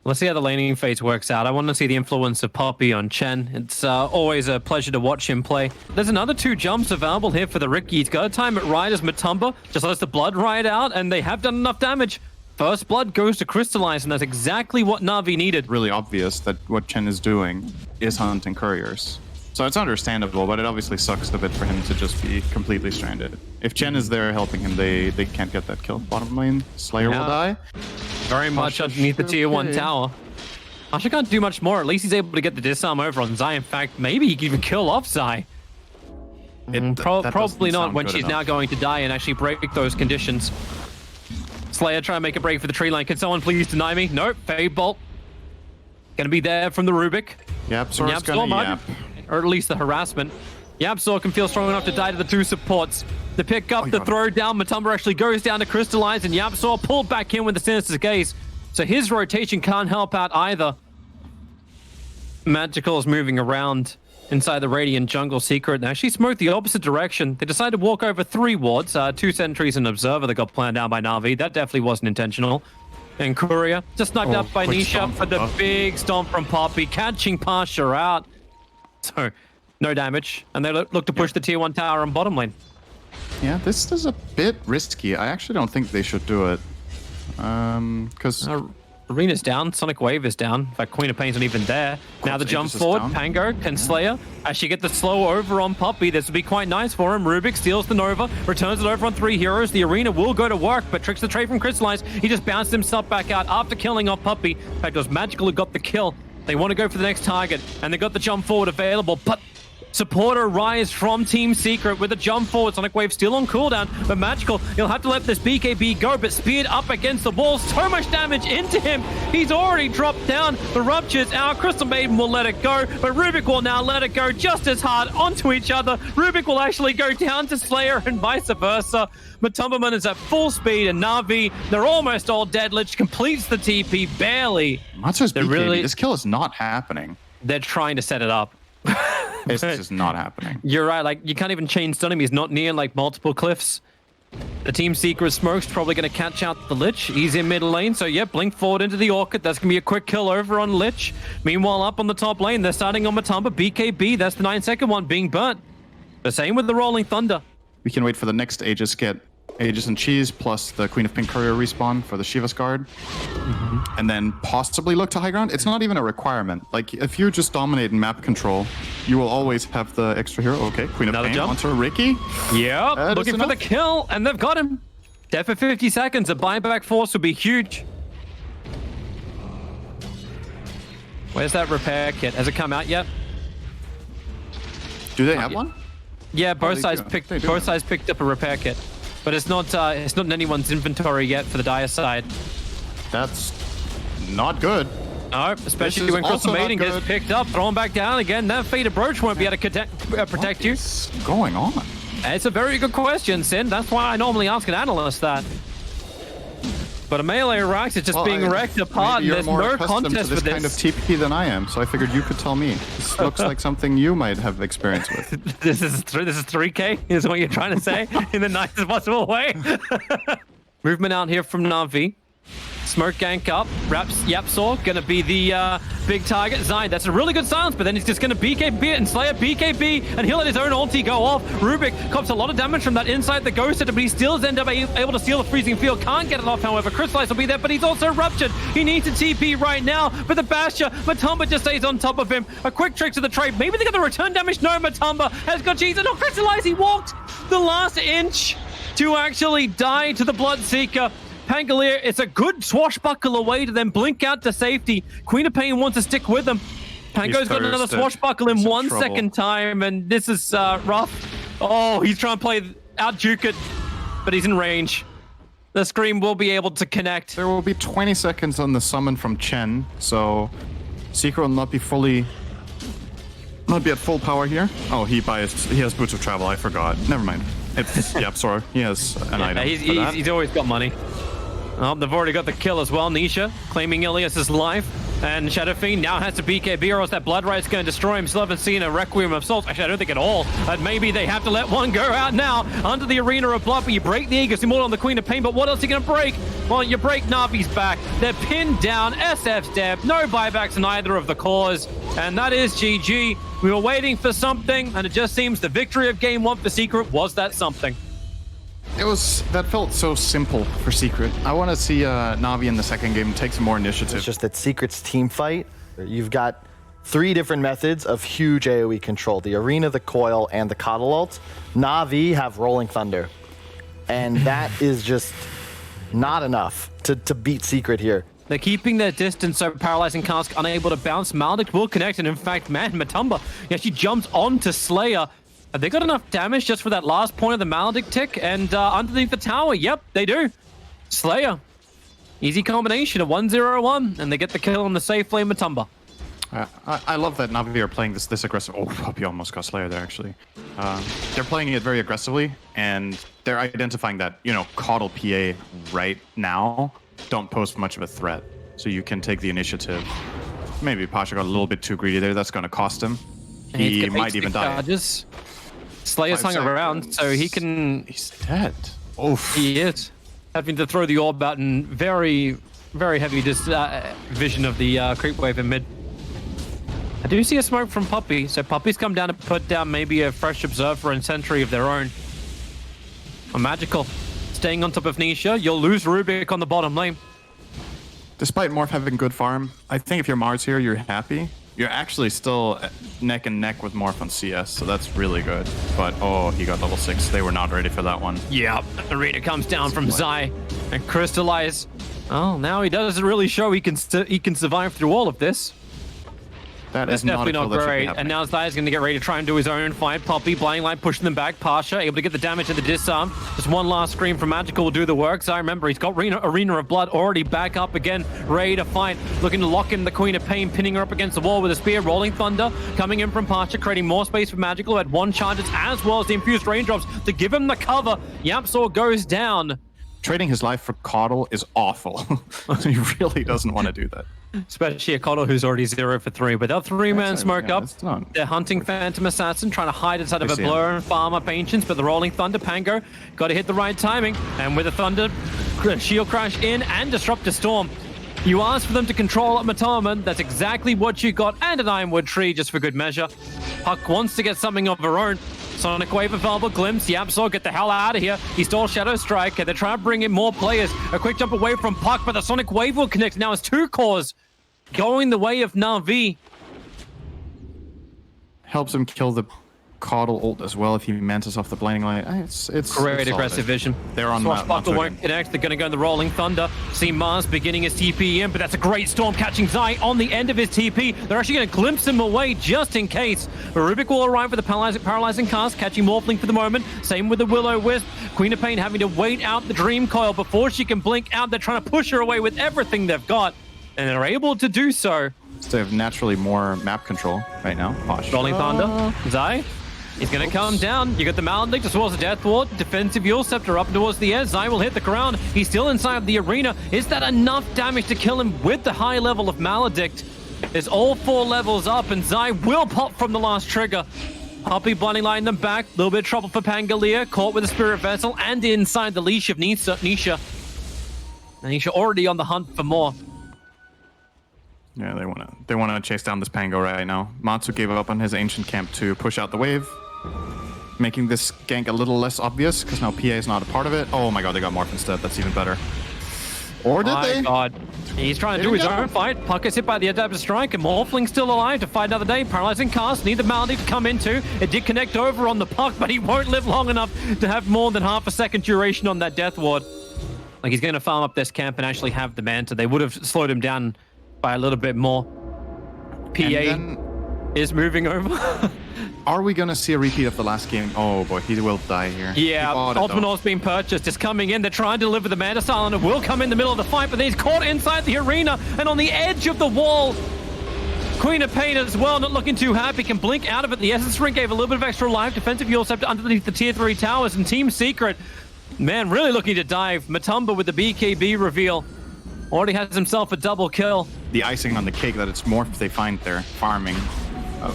Let's see how the laning phase works out. I want to see the influence of Poppy on Chen. It's always a pleasure to watch him play. There's another 2 jumps available here for the Riki. He's got a time it right as Matumba just lets the blood ride out, and they have done enough damage. First blood goes to Crystallize, and that's exactly what Navi needed. Really obvious that what Chen is doing is hunting couriers. So it's understandable, but it obviously sucks a bit for him to just be completely stranded. If Chen is there helping him, they can't get that kill. Bottom lane, Slayer will die. Very much underneath the tier 1 tower. Pushka can't do much more. At least he's able to get the disarm over on Zai. In fact, maybe he can even kill off Zai. Probably not when she's now going to die and actually break those conditions. Slayer trying to make a break for the tree line. Can someone please deny me? Nope. Fade Bolt. Gonna be there from the Rubik. YapzOr's gonna yap. Or at least the harassment. YapzOr can feel strong enough to die to the 2 supports. The pick up, the throw down. Matumba actually goes down to Crystallize, and YapzOr pulled back in with the Sinister Gaze. So his rotation can't help out either. Magical is moving around inside the Radiant jungle secret and actually smoked the opposite direction. They decided to walk over 3 wards, 2 sentries and Observer that got planned down by Navi. That definitely wasn't intentional. And Courier just sniped up by Nisha for the big stomp from Poppy, catching Pasha out. So, no damage. And they look to push the tier 1 tower on bottom lane. Yeah, this is a bit risky. I actually don't think they should do it. Because... Arena's down, Sonic Wave is down. In fact, Queen of Pain's not even there. Now the jump forward, Pango can Slayer. Actually get the slow over on Poppy. This would be quite nice for him. Rubik steals the Nova, returns it over on 3 heroes. The Arena will go to work, but tricks the trade from Crystallize. He just bounced himself back out after killing off Poppy. In fact, it was Magical who got the kill. They want to go for the next target, and they got the jump forward available, but Supporter Rise from Team Secret with a jump forward. Sonic Wave still on cooldown, but Magical, he'll have to let this BKB go, but speared up against the wall. So much damage into him. He's already dropped down. The Rupture's out. Crystal Maiden will let it go, but Rubik will now let it go just as hard onto each other. Rubik will actually go down to Slayer and vice versa. Matumbaman is at full speed, and Navi, they're almost all dead. Lich completes the TP, barely. Monster's BKB, this kill is not happening. They're trying to set it up. It's just not happening. You're right, like, you can't even chain stun him. He's not near, like, multiple cliffs. The Team Secret Smoke's probably going to catch out the Lich. He's in mid lane, so yeah, blink forward into the Orchid. That's going to be a quick kill over on Lich. Meanwhile, up on the top lane, they're starting on Matumba. BKB, that's the 9-second one being burnt. The same with the Rolling Thunder. We can wait for the next Aegis get Aegis and Cheese plus the Queen of Pink Courier respawn for the Shiva's Guard. And then possibly look to high ground. It's not even a requirement. Like, if you just dominate in map control, you will always have the extra hero. Okay, Queen of Pain onto Riki. Yep, looking for the kill, and they've got him. Dead for 50 seconds. A buyback force would be huge. Where's that repair kit? Has it come out yet? Do they have one? Yeah, both sides picked up a repair kit. But it's not in anyone's inventory yet for the Dire side. That's not good. No, especially when Crystal Maiden gets picked up, thrown back down again. That Faded Brooch won't be able to protect you. What's going on? It's a very good question, Sin. That's why I normally ask an analyst that. But a melee Rax is just being wrecked apart, and there's no contest for this. Kind of TP than I am, so I figured you could tell me. This looks like something you might have experience with. This is 3K, is what you're trying to say, in the nicest possible way. Movement out here from Navi. Smoke gank up. YapzOr gonna be the big target. Zai, that's a really good silence, but then he's just gonna BKB it and Slayer BKB, and he'll let his own ulti go off. Rubik cops a lot of damage from that inside the Ghost Hitter, but he still ends up able to steal the Freezing Field. Can't get it off, however. Crystallize will be there, but he's also ruptured. He needs a TP right now, but the Basher, Matumba just stays on top of him. A quick trick to the trade. Maybe they got the return damage. No, Matumba has got cheese. And no, Crystallize, he walked the last inch to actually die to the Bloodseeker. Pangolier, it's a good swashbuckle away to then blink out to safety. Queen of Pain wants to stick with him. Pango's got another swashbuckle in 1 second time, and this is rough. Oh, he's trying to play out juke it, but he's in range. The Scream will be able to connect. There will be 20 seconds on the summon from Chen, so Secret will not be at full power here. Oh, he has Boots of Travel, I forgot. Never mind. It's YapzOr. He has an item. He's always got money. Oh, they've already got the kill as well. Nisha claiming Ilias's life. And Shadow Fiend now has to BKB or else that Blood Right's going to destroy him. Still haven't seen a Requiem of Souls. Actually, I don't think at all. But maybe they have to let one go out now under the Arena of Blood. But you break the Aegis Immortal on the Queen of Pain. But what else are you going to break? Well, you break Navi's back. They're pinned down. SF's dead. No buybacks in either of the cores. And that is GG. We were waiting for something, and it just seems the victory of Game 1 for Secret was that something. That felt so simple for Secret. I want to see Navi in the second game take some more initiative. It's just that Secret's team fight, you've got 3 different methods of huge AoE control. The Arena, the Coil, and the Coddle ult. Navi have Rolling Thunder. And that is just not enough to beat Secret here. They're keeping their distance, so Paralyzing Cask unable to bounce. Maldic will connect, and in fact, man, Matumba, he actually jumps onto Slayer. Have they got enough damage just for that last point of the Maldic tick? And underneath the tower, yep, they do. Slayer. Easy combination of 1-0-1, and they get the kill on the safe lane Matumba. I love that Navi are playing this aggressive. Oh, Puppy almost got Slayer there, actually. They're playing it very aggressively, and they're identifying that, you know, Coddle PA right now don't pose much of a threat. So you can take the initiative. Maybe Pasha got a little bit too greedy there. That's going to cost him. He might even die. Charges. Slayer's hung around, so he can... He's dead. Oof. He is. Having to throw the orb out in very, very heavy vision of the creep wave in mid. I do see a smoke from Puppy, so Puppy's come down to put down maybe a fresh Observer and Sentry of their own. A Magical. Staying on top of Nisha, you'll lose Rubik on the bottom lane. Despite Morph having good farm, I think if you're Mars here, you're happy. You're actually still neck and neck with Morph on CS, so that's really good. But, oh, he got level 6. They were not ready for that one. Yeah, Arena comes down from Zai and Crystallize. Oh, now he doesn't really show he can survive through all of this. That's definitely not great. And now Zai's going to get ready to try and do his own fight. Poppy, Blind Light, pushing them back. Pasha, able to get the damage and the disarm. Just one last scream from Magical will do the work. Zai, remember, he's got Arena of Blood already back up again, ready to fight. Looking to lock in the Queen of Pain, pinning her up against the wall with a spear. Rolling Thunder coming in from Pasha, creating more space for Magical, who had 1 charges, as well as the infused raindrops to give him the cover. Yapsaw goes down. Trading his life for Coddle is awful. He really doesn't want to do that. Especially a Coddle who's already 0 for 3. But they'll 3-man smoke up. They're hunting Phantom Assassin, trying to hide inside of a blur and farm up Ancients, but the Rolling Thunder Pango got to hit the right timing. And with the Thunder, Shield Crash in and Disruptor Storm. You asked for them to control at Matoma, that's exactly what you got, and an Ironwood Tree just for good measure. Puck wants to get something of her own. Sonic Wave available, Glimpse, Yapsaw, get the hell out of here. He stole Shadow Strike, they're trying to bring in more players. A quick jump away from Puck, but the Sonic Wave will connect. Now it's 2 cores going the way of Navi. Helps him kill the Coddle ult as well if he mantis off the blinding light. It's great aggressive vision. They're on Swashbuckle won't connect. They're going to go in the Rolling Thunder. See Mars beginning his TP in, but that's a great storm catching Zai on the end of his TP. They're actually going to glimpse him away just in case. Rubik will arrive with the paralyzing cast, catching Morphling for the moment. Same with the Will-O-Wisp. Queen of Pain having to wait out the Dream Coil before she can blink out. They're trying to push her away with everything they've got, and they're able to do so. So they have naturally more map control right now. Posh. Rolling Thunder. Zai. He's going to come down. You got the Maledict as well as the Death Ward. Defensive Yule Scepter up towards the air. Zai will hit the ground. He's still inside the arena. Is that enough damage to kill him with the high level of Maledict? Is all 4 levels up, and Zai will pop from the last trigger. Puppy blinding light in them back. A little bit of trouble for Pangalia. Caught with a Spirit Vessel and inside the leash of Nisha. Nisha already on the hunt for more. Yeah, they wanna chase down this Pango right now. Matsu gave up on his Ancient Camp to push out the wave, making this gank a little less obvious because now PA is not a part of it. Oh my god, they got Morph instead. That's even better. Or did they? God. He's trying to do his own fight. Puck gets hit by the Adaptive Strike, and Morphling's still alive to fight another day. Paralyzing Cast, need the Maledict to come into. It did connect over on the Puck, but he won't live long enough to have more than half a second duration on that Death Ward. Like, he's going to farm up this camp and actually have the Manta. They would have slowed him down by a little bit more. PA is moving over. Are we going to see a repeat of the last game? Oh boy, he will die here. Yeah, Ultimate Orb's being purchased. It's coming in. They're trying to deliver the Manta Style, and it will come in the middle of the fight, but he's caught inside the arena and on the edge of the wall. Queen of Pain as well, not looking too happy, can blink out of it. The Essence Ring gave a little bit of extra life. Defensive Yule Scepter underneath the tier 3 towers, and Team Secret, man, really looking to dive. Matumba with the BKB reveal. Already has himself a double kill. the icing on the cake that it's Morph they find there farming.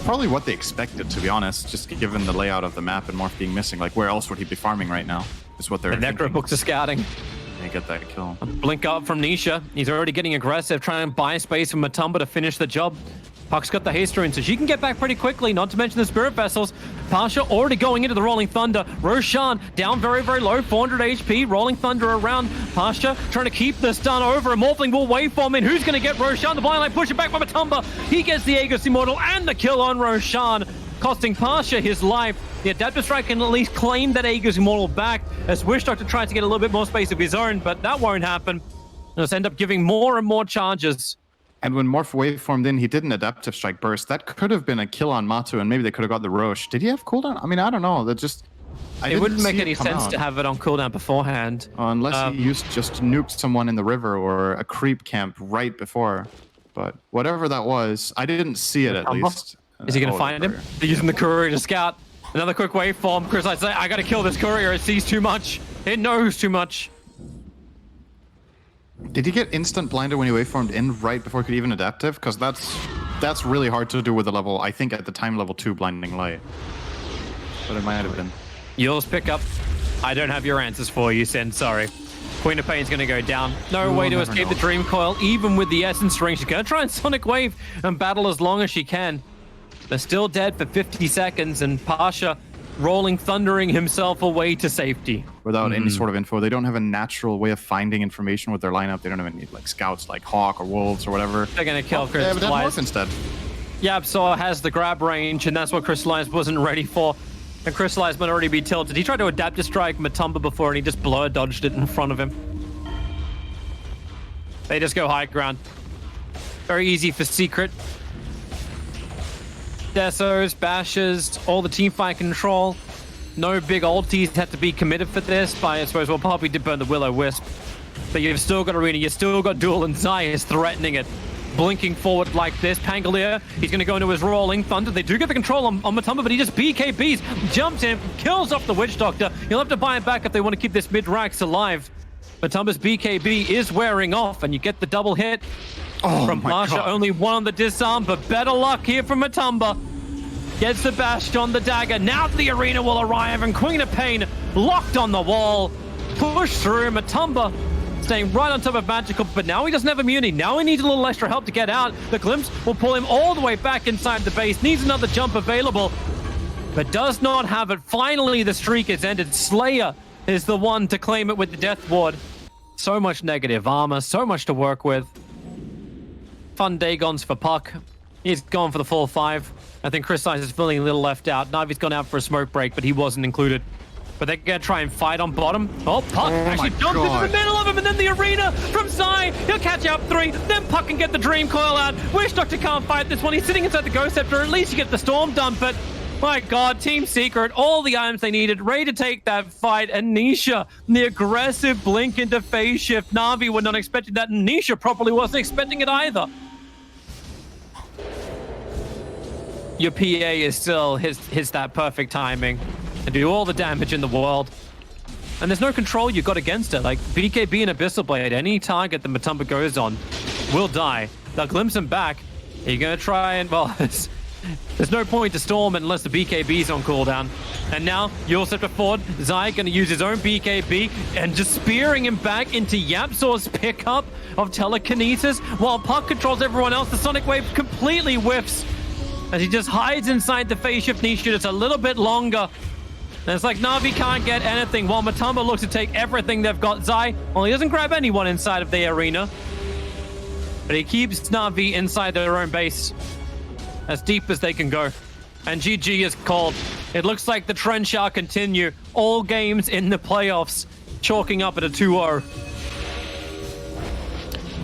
Probably what they expected, to be honest, just given the layout of the map and Morph being missing. Like, where else would he be farming right now? Is what they're The Necro books are scouting. They get that kill. Blink up from Nisha. He's already getting aggressive, trying to buy space from Matumba to finish the job. Puck's got the haste rune, so she can get back pretty quickly, not to mention the Spirit Vessels. Pasha already going into the Rolling Thunder. Roshan down very, very low, 400 HP. Rolling Thunder around Pasha, trying to keep the stun over. A Morphling will waveform in. Who's going to get Roshan? The blind line push it back by Matumba. He gets the Aegis Immortal and the kill on Roshan, costing Pasha his life. The Adaptive Strike can at least claim that Aegis Immortal back, as Wish Doctor tries to get a little bit more space of his own, but that won't happen. He'll just end up giving more and more charges. And when Morph waveformed in, he did an Adaptive Strike burst. That could have been a kill on Matu, and maybe they could have got the Roche. Did he have cooldown? I mean, I don't know. That just... It wouldn't make any sense to have it on cooldown beforehand. Unless he used just nuked someone in the river or a creep camp right before. But whatever that was, I didn't see it at least. Is he going to find him? They're using the courier to scout. Another quick waveform. Chris, I say, I got to kill this courier. It sees too much. It knows too much. Did he get instant blinded when he waveformed in right before he could even adaptive? Because that's really hard to do with the level, I think at the time, level 2 blinding light. But it might have been. Yours pick up. I don't have your answers for you, Sin. Sorry. Queen of Pain's going to go down. No way to escape the Dream Coil, even with the Essence Ring. She's going to try and Sonic Wave and battle as long as she can. They're still dead for 50 seconds, and Pasha rolling, thundering himself away to safety. Without any sort of info. They don't have a natural way of finding information with their lineup. They don't even need like scouts like Hawk or Wolves or whatever. They're going to kill They have Crystallize. Morph instead. Yabsaw has the grab range, and that's what Crystallize wasn't ready for. And Crystallize might already be tilted. He tried to adapt to strike Matumba before, and he just blur dodged it in front of him. They just go high ground. Very easy for Secret. Desos, bashes, all the teamfight control. No big ultis had to be committed for this, but I suppose, well, Poppy did burn the Will-O-Wisp. But you've still got Arena, you've still got Duel, and Zai is threatening it. Blinking forward like this. Pangolier, he's going to go into his Rolling Thunder. They do get the control on Matumba, but he just BKBs, jumps in, kills off the Witch Doctor. He'll have to buy him back if they want to keep this mid-Rax alive. Matumba's BKB is wearing off, and you get the double hit from Pasha. Only one on the disarm, but better luck here from Matumba. Gets the bash on the dagger. Now the Arena will arrive, and Queen of Pain locked on the wall. Push through. Matumba staying right on top of Magical, but now he doesn't have immunity. Now he needs a little extra help to get out. The Glimpse will pull him all the way back inside the base. Needs another jump available, but does not have it. Finally, the streak is ended. Slayer is the one to claim it with the Death Ward. So much negative armor, so much to work with. Fun Dagons for Puck. He's gone for the full 5. I think Chris Size is feeling a little left out. Navi's gone out for a smoke break, but he wasn't included. But they're going to try and fight on bottom. Oh, Puck actually jumps into the middle of him, and then the Arena from Zai. He'll catch out 3. Then Puck can get the Dream Coil out. Wish Doctor can't fight this one. He's sitting inside the Ghost Scepter. At least you get the Storm done, but my God, Team Secret, all the items they needed, ready to take that fight. And Nisha, the aggressive blink into phase shift. Navi were not expecting that, and Nisha probably wasn't expecting it either. Your PA is still hits that perfect timing and do all the damage in the world. And there's no control you got against it. Like BKB and Abyssal Blade, any target that Matumba goes on will die. They'll glimpse him back. Are you going to try and, well, there's no point to storm unless the BKB's on cooldown. And now, you'll step forward. Zai going to use his own BKB and just spearing him back into Yapsaw's pickup of telekinesis while Puck controls everyone else. The Sonic Wave completely whiffs as he just hides inside the phase shift niche. It's a little bit longer. And it's like Navi can't get anything while Matumba looks to take everything they've got. Zai, well, he doesn't grab anyone inside of the Arena, but he keeps Navi inside their own base as deep as they can go. And GG is called. It looks like the trend shall continue. All games in the playoffs chalking up at a 2-0.